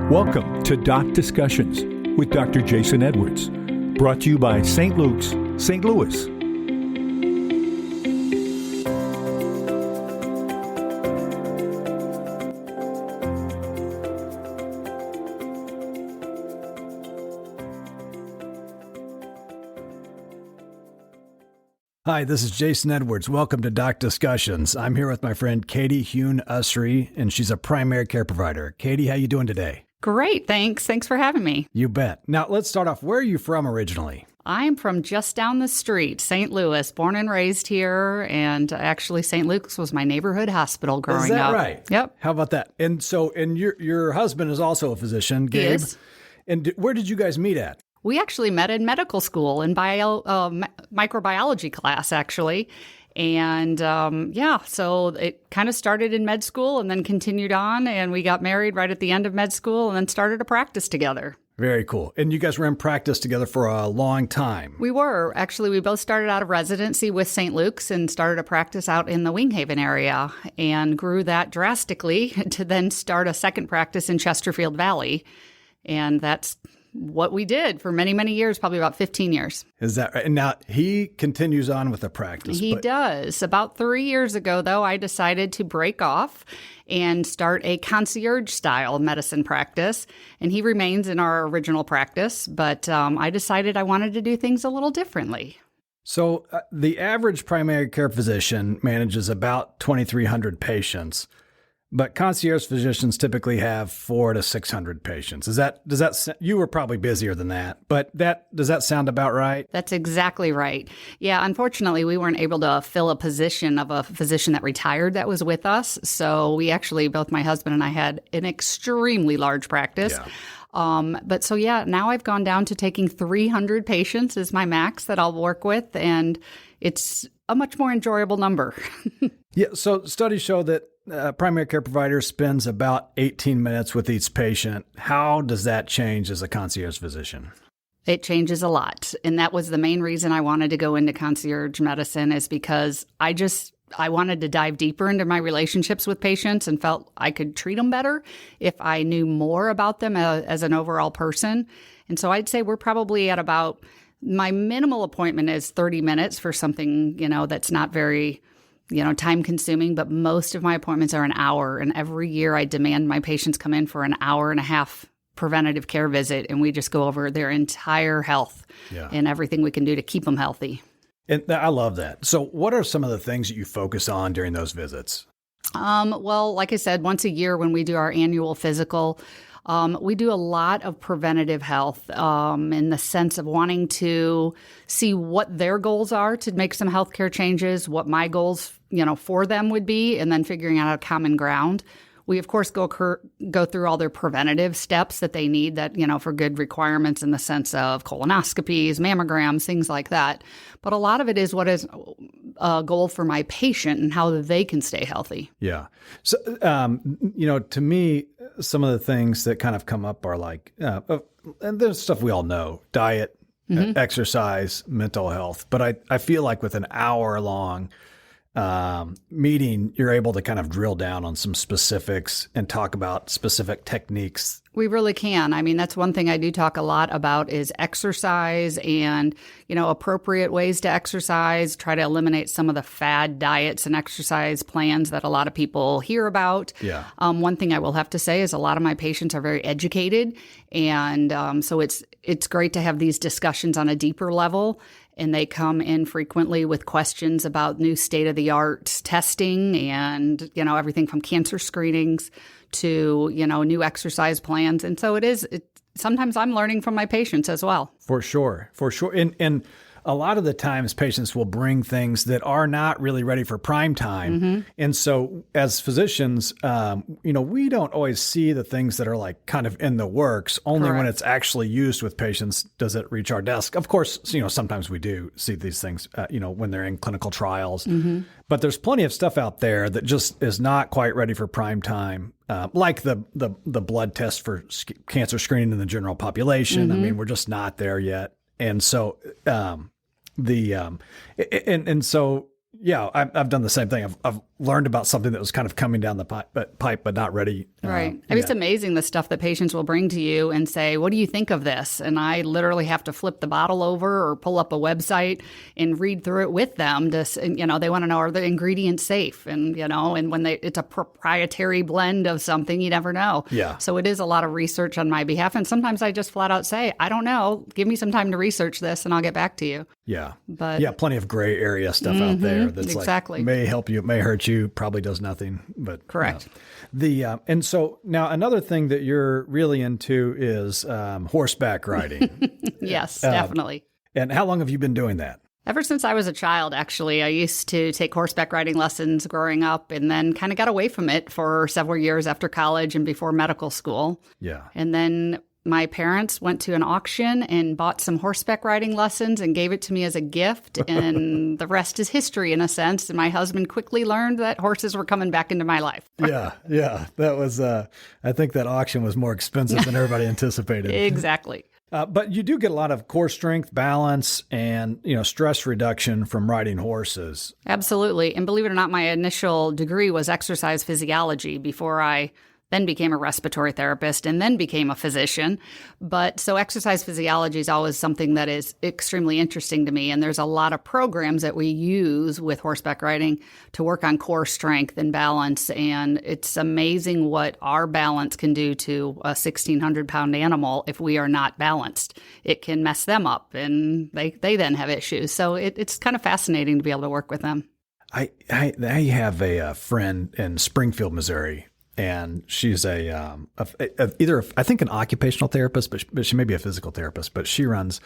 Welcome to Doc Discussions with Dr. Jason Edwards, brought to you by St. Luke's, St. Louis. Hi, this is Jason Edwards. Welcome to Doc Discussions. I'm here with my friend Katie Hewn-Usry, and she's a primary care provider. Katie, how you doing today? Great, thanks. Thanks for having me. You bet. Now, let's start off. Where are you from originally? I'm from just down the street, St. Louis, born and raised here, and actually St. Luke's was my neighborhood hospital growing up. Is that right? Yep. How about that? And your husband is also a physician, Gabe. Yes. And where did you guys meet at? We actually met in medical school in microbiology class, actually. And so it kind of started in med school and then continued on. And we got married right at the end of med school and then started a practice together. Very cool. And you guys were in practice together for a long time. We were. Actually, we both started out of residency with St. Luke's and started a practice out in the Winghaven area and grew that drastically to then start a second practice in Chesterfield Valley. And that's what we did for many, many years, probably about 15 years. Is that right? And now he continues on with the practice. He does. About 3 years ago, though, I decided to break off and start a concierge-style medicine practice. And he remains in our original practice, but I decided I wanted to do things a little differently. So the average primary care physician manages about 2,300 patients. But concierge physicians typically have 400 to 600 patients. You were probably busier than that, but does that sound about right? That's exactly right. Yeah, unfortunately, we weren't able to fill a position of a physician that retired that was with us. So we actually, both my husband and I had an extremely large practice. Yeah. Now I've gone down to taking 300 patients is my max that I'll work with, and it's a much more enjoyable number. Yeah, so studies show that primary care provider spends about 18 minutes with each patient. How does that change as a concierge physician? It changes a lot. And that was the main reason I wanted to go into concierge medicine, is because I wanted to dive deeper into my relationships with patients and felt I could treat them better if I knew more about them as an overall person. And so I'd say we're probably at about, my minimal appointment is 30 minutes for something, that's not very time consuming, but most of my appointments are an hour. And every year I demand my patients come in for an hour and a half preventative care visit. And we just go over their entire health and everything we can do to keep them healthy. And I love that. So what are some of the things that you focus on during those visits? Well, like I said, once a year when we do our annual physical, we do a lot of preventative health in the sense of wanting to see what their goals are to make some healthcare changes, what my goals, for them would be, and then figuring out a common ground. We, of course, go through all their preventative steps that they need that, for good requirements in the sense of colonoscopies, mammograms, things like that. But a lot of it is what is a goal for my patient and how they can stay healthy. Yeah. So, to me, some of the things that kind of come up are like, and there's stuff we all know, diet, exercise, mental health. But I feel like with an hour-long meeting, you're able to kind of drill down on some specifics and talk about specific techniques. We really can. I mean, that's one thing I do talk a lot about is exercise and, appropriate ways to exercise, try to eliminate some of the fad diets and exercise plans that a lot of people hear about. Yeah. One thing I will have to say is a lot of my patients are very educated. And so it's great to have these discussions on a deeper level. And they come in frequently with questions about new state-of-the-art testing and, everything from cancer screenings to, new exercise plans. And so sometimes I'm learning from my patients as well. For sure. And a lot of the times patients will bring things that are not really ready for prime time. Mm-hmm. And so as physicians, we don't always see the things that are like kind of in the works. Only Correct. When it's actually used with patients does it reach our desk. Of course, sometimes we do see these things, when they're in clinical trials. Mm-hmm. But there's plenty of stuff out there that just is not quite ready for prime time, like the blood test for cancer screening in the general population. Mm-hmm. I mean, we're just not there yet. And so, so Yeah, I've done the same thing. I've learned about something that was kind of coming down the pipe, but not ready. Right. I mean, it's amazing the stuff that patients will bring to you and say, what do you think of this? And I literally have to flip the bottle over or pull up a website and read through it with them. They want to know, are the ingredients safe? And, and when it's a proprietary blend of something, you never know. Yeah. So it is a lot of research on my behalf. And sometimes I just flat out say, I don't know. Give me some time to research this and I'll get back to you. Yeah. But yeah, plenty of gray area stuff out there that's exactly. like may help you, may hurt you, probably does nothing. But correct. And so now another thing that you're really into is horseback riding. Yes, definitely. And how long have you been doing that? Ever since I was a child, actually. I used to take horseback riding lessons growing up and then kind of got away from it for several years after college and before medical school. Yeah. And then my parents went to an auction and bought some horseback riding lessons and gave it to me as a gift. And the rest is history in a sense. And my husband quickly learned that horses were coming back into my life. Yeah. That was, I think that auction was more expensive than everybody anticipated. Exactly. But you do get a lot of core strength, balance, and stress reduction from riding horses. Absolutely. And believe it or not, my initial degree was exercise physiology before I then became a respiratory therapist and then became a physician. But so exercise physiology is always something that is extremely interesting to me. And there's a lot of programs that we use with horseback riding to work on core strength and balance. And it's amazing what our balance can do to a 1,600-pound animal if we are not balanced. It can mess them up and they then have issues. So it's kind of fascinating to be able to work with them. I have a friend in Springfield, Missouri. And she's either I think an occupational therapist, but she may be a physical therapist. But she runs,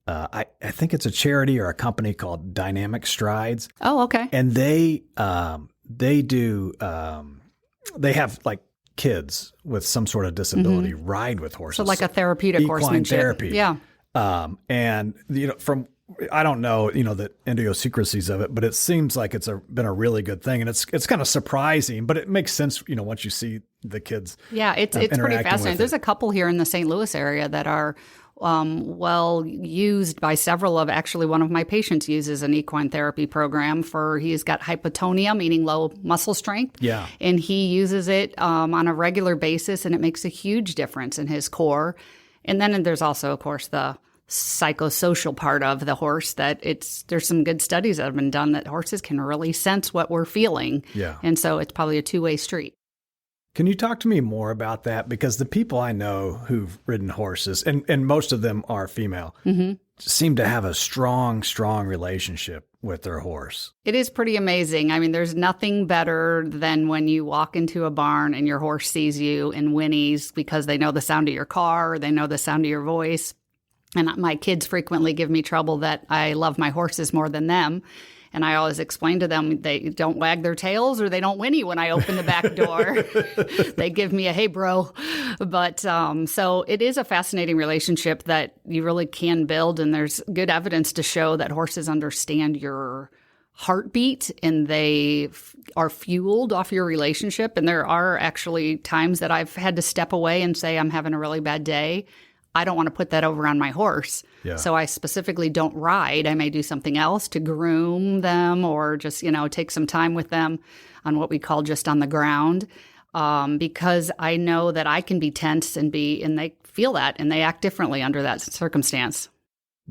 I think it's a charity or a company called Dynamic Strides. Oh, okay. And they have like kids with some sort of disability ride with horses. So like a therapeutic equine horsemanship. therapy. Yeah. And from I don't know, the idiosyncrasies of it, but it seems like it's been a really good thing, and it's kind of surprising, but it makes sense, once you see the kids. Yeah, it's pretty fascinating. There's a couple here in the St. Louis area that are well used by several of. Actually, one of my patients uses an equine therapy program he's got hypotonia, meaning low muscle strength. Yeah, and he uses it on a regular basis, and it makes a huge difference in his core. And then there's also, of course, the psychosocial part of the horse there's some good studies that have been done that horses can really sense what we're feeling. Yeah. And so it's probably a two-way street. Can you talk to me more about that? Because the people I know who've ridden horses, and most of them are female, seem to have a strong relationship with their horse. It is pretty amazing. I mean, there's nothing better than when you walk into a barn and your horse sees you and whinnies because they know the sound of your car, or they know the sound of your voice. And my kids frequently give me trouble that I love my horses more than them. And I always explain to them they don't wag their tails or they don't whinny when I open the back door. They give me a, hey, bro. But so it is a fascinating relationship that you really can build. And there's good evidence to show that horses understand your heartbeat and they are fueled off your relationship. And there are actually times that I've had to step away and say, I'm having a really bad day. I don't want to put that over on my horse. Yeah. So I specifically don't ride. I may do something else to groom them or just, take some time with them on what we call just on the ground because I know that I can be tense and they feel that and they act differently under that circumstance.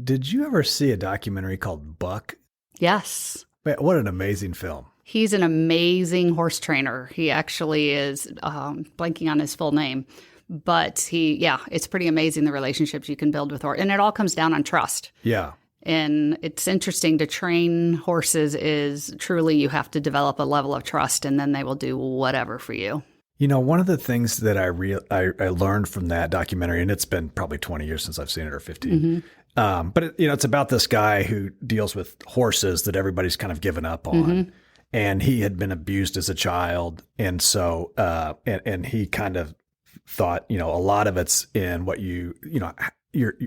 Did you ever see a documentary called Buck? Yes. Man, what an amazing film. He's an amazing horse trainer. He actually is blanking on his full name. But it's pretty amazing the relationships you can build with horse. And it all comes down on trust. Yeah. And it's interesting to train horses is truly you have to develop a level of trust and then they will do whatever for you. One of the things that I learned from that documentary, and it's been probably 20 years since I've seen it or 15, but it's about this guy who deals with horses that everybody's kind of given up on. And he had been abused as a child. And so, and he kind of thought, a lot of it's in what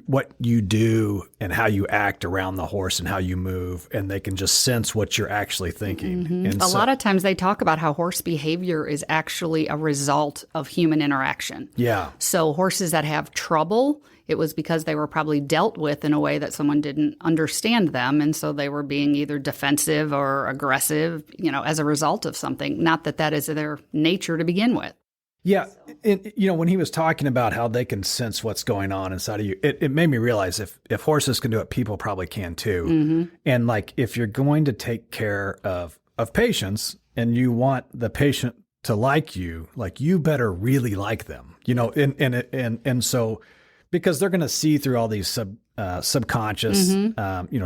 what you do and how you act around the horse and how you move, and they can just sense what you're actually thinking. And a lot of times they talk about how horse behavior is actually a result of human interaction. Yeah. So horses that have trouble it was because they were probably dealt with in a way that someone didn't understand them. And so they were being either defensive or aggressive, as a result of something. Not that that is their nature to begin with. Yeah. And, when he was talking about how they can sense what's going on inside of you, it made me realize if horses can do it, people probably can too. Mm-hmm. And like, if you're going to take care of patients and you want the patient to like you better really like them, and so because they're going to see through all these subconscious,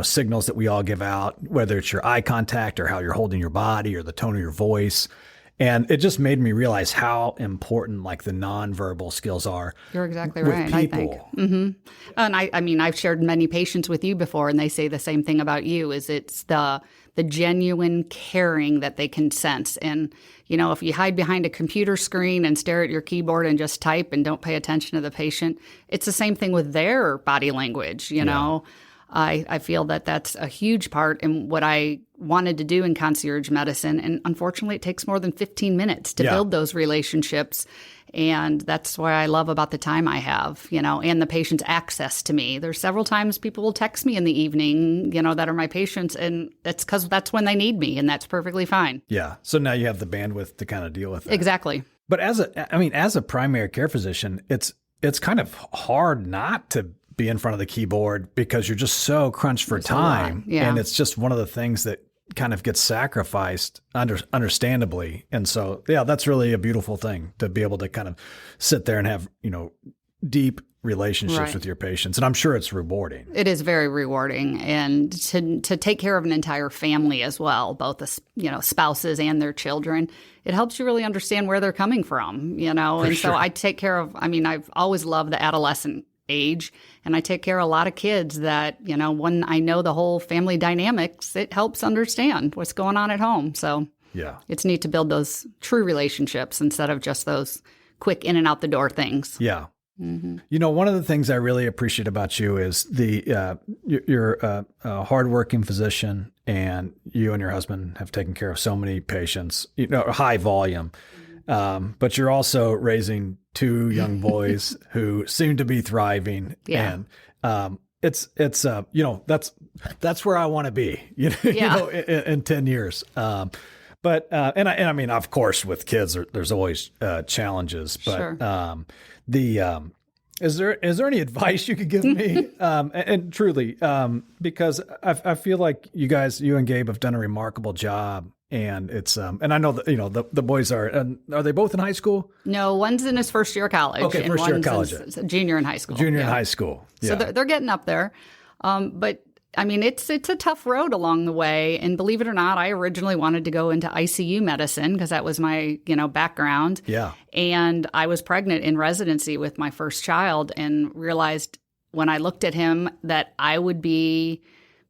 signals that we all give out, whether it's your eye contact or how you're holding your body or the tone of your voice. And it just made me realize how important like the nonverbal skills are. You're exactly with right, people. I think. Mm-hmm. And I mean, I've shared many patients with you before, and they say the same thing about you, is it's the genuine caring that they can sense. And, if you hide behind a computer screen and stare at your keyboard and just type and don't pay attention to the patient, it's the same thing with their body language, know. I feel that that's a huge part in what I wanted to do in concierge medicine. And unfortunately, it takes more than 15 minutes to build those relationships. And that's what I love about the time I have, and the patient's access to me. There's several times people will text me in the evening, that are my patients, and that's because that's when they need me, and that's perfectly fine. Yeah. So now you have the bandwidth to kind of deal with that. Exactly. But as a primary care physician, it's kind of hard not to be in front of the keyboard because you're just so crunched for time. Yeah. And it's just one of the things that kind of gets sacrificed understandably. And so, that's really a beautiful thing to be able to kind of sit there and have, deep relationships with your patients. And I'm sure it's rewarding. It is very rewarding. And to take care of an entire family as well, both the, spouses and their children, it helps you really understand where they're coming from, So I take care of, I've always loved the adolescent age, and I take care of a lot of kids that, when I know the whole family dynamics, it helps understand what's going on at home. So it's neat to build those true relationships instead of just those quick in and out the door things. Yeah. Mm-hmm. One of the things I really appreciate about you is you're a hardworking physician, and you and your husband have taken care of so many patients, high volume. But you're also raising two young boys who seem to be thriving. Yeah. And it's that's where I want to be, in 10 years. But I mean, of course, with kids, there's always challenges. But sure. Is there any advice you could give me? And truly, because I feel like you and Gabe have done a remarkable job. And it's and I know that the boys are they both in high school? No, one's in his first year of college. Okay, and first year of one's college. Junior in high school. Junior in high school. Yeah. So they're getting up there. But I mean, it's a tough road along the way. And believe it or not, I originally wanted to go into ICU medicine because that was my background. Yeah. And I was pregnant in residency with my first child, and realized when I looked at him that I would be,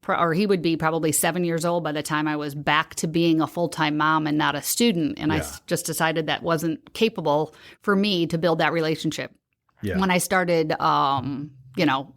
or he would be probably 7 years old by the time I was back to being a full-time mom and not a student. And I just decided that wasn't capable for me to build that relationship. Yeah. When I started,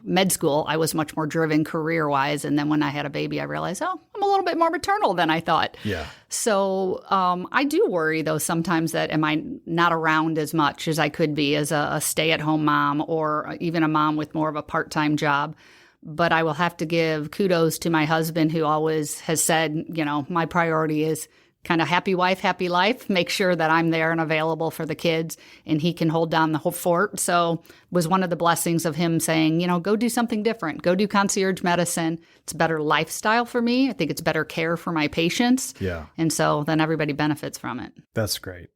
med school, I was much more driven career-wise. And then when I had a baby, I realized, I'm a little bit more maternal than I thought. Yeah. So I do worry, though, sometimes that am I not around as much as I could be as a stay-at-home mom, or even a mom with more of a part-time job. But I will have to give kudos to my husband, who always has said, my priority is kind of happy wife, happy life. Make sure that I'm there and available for the kids, and he can hold down the whole fort. So it was one of the blessings of him saying, go do something different. Go do concierge medicine. It's a better lifestyle for me. I think it's better care for my patients. Yeah. And so then everybody benefits from it. That's great.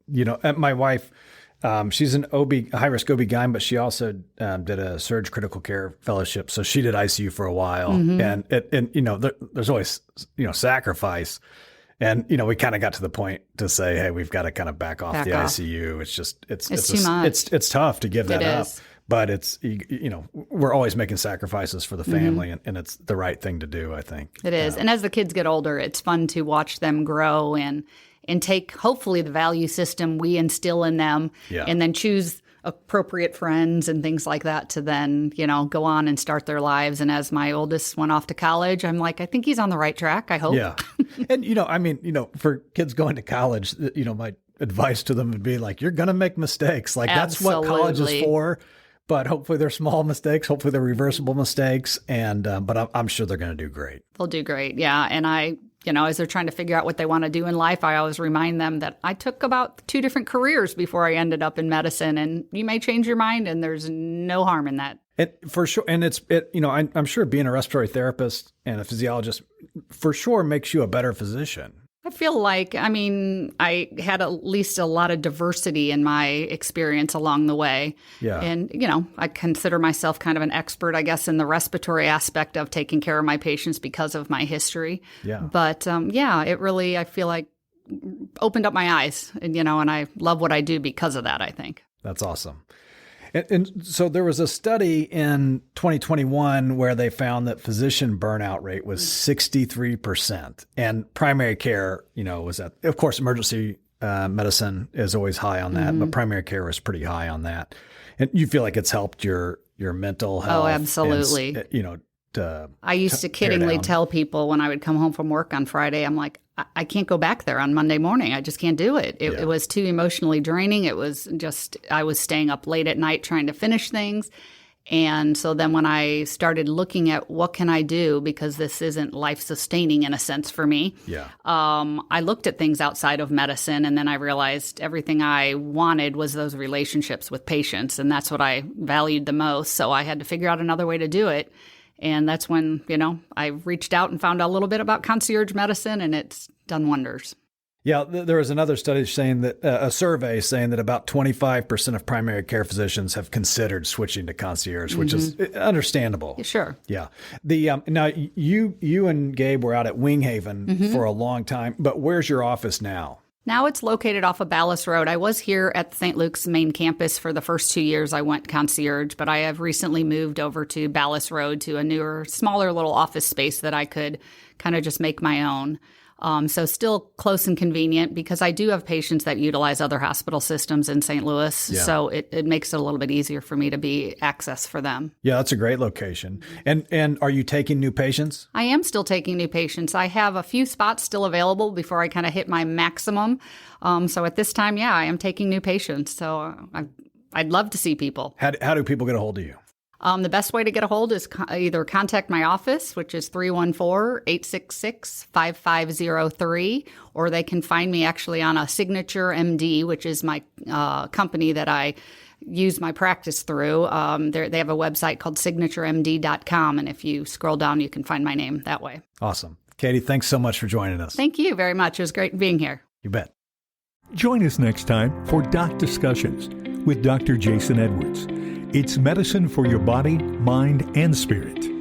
My wife, she's an high-risk OB-GYN, but she also did a surge critical care fellowship. So she did ICU for a while. Mm-hmm. And there's always, sacrifice. And, we kind of got to the point to say, hey, we've got to kind of back off the ICU. It's just, it's too much. It's tough to give that up. Is. But it's, we're always making sacrifices for the family, and it's the right thing to do, I think. It is. And as the kids get older, it's fun to watch them grow and take, hopefully, the value system we instill in them, and then choose appropriate friends and things like that to then, go on and start their lives. And as my oldest went off to college, I'm like, I think he's on the right track, I hope. Yeah. And, for kids going to college, my advice to them would be like, you're going to make mistakes. Like, that's what college is for. but hopefully they're small mistakes. Hopefully they're reversible mistakes. And, but I'm sure they're going to do great. They'll do great. Yeah. And as they're trying to figure out what they want to do in life, I always remind them that I took about 2 different careers before I ended up in medicine, and you may change your mind, and there's no harm in that. For sure. And I'm sure being a respiratory therapist and a physiologist for sure makes you a better physician. I feel like, I had at least a lot of diversity in my experience along the way. Yeah. And, I consider myself kind of an expert, I guess, in the respiratory aspect of taking care of my patients because of my history. Yeah. But, it really, I feel like, opened up my eyes, and I love what I do because of that, I think. That's awesome. And so there was a study in 2021 where they found that physician burnout rate was 63%, and primary care, was at, of course, emergency medicine is always high on that, but primary care was pretty high on that. And you feel like it's helped your mental health? Oh, absolutely. I used to kiddingly tell people when I would come home from work on Friday, I'm like, I can't go back there on Monday morning. I just can't do it. It was too emotionally draining. It was just, I was staying up late at night trying to finish things. And so then when I started looking at what can I do, because this isn't life-sustaining in a sense for me, I looked at things outside of medicine, and then I realized everything I wanted was those relationships with patients, and that's what I valued the most. So I had to figure out another way to do it. And that's when, I reached out and found out a little bit about concierge medicine, and it's done wonders. Yeah, there was another study saying that a survey saying that about 25% of primary care physicians have considered switching to concierge, which is understandable. Sure. Yeah. Now you and Gabe were out at Winghaven for a long time, but where's your office now? Now it's located off of Ballas Road. I was here at St. Luke's main campus for the first 2 years I went concierge, but I have recently moved over to Ballas Road to a newer, smaller little office space that I could kind of just make my own. So still close and convenient, because I do have patients that utilize other hospital systems in St. Louis. Yeah. So it makes it a little bit easier for me to be access for them. Yeah, that's a great location. And are you taking new patients? I am still taking new patients. I have a few spots still available before I kind of hit my maximum. So at this time, I am taking new patients. So I'd love to see people. How do people get a hold of you? The best way to get a hold is either contact my office, which is 314-866-5503, or they can find me actually on a Signature MD, which is my company that I use my practice through. They have a website called signaturemd.com, and if you scroll down, you can find my name that way. Awesome. Katie, thanks so much for joining us. Thank you very much. It was great being here. You bet. Join us next time for Doc Discussions with Dr. Jason Edwards. It's medicine for your body, mind, and spirit.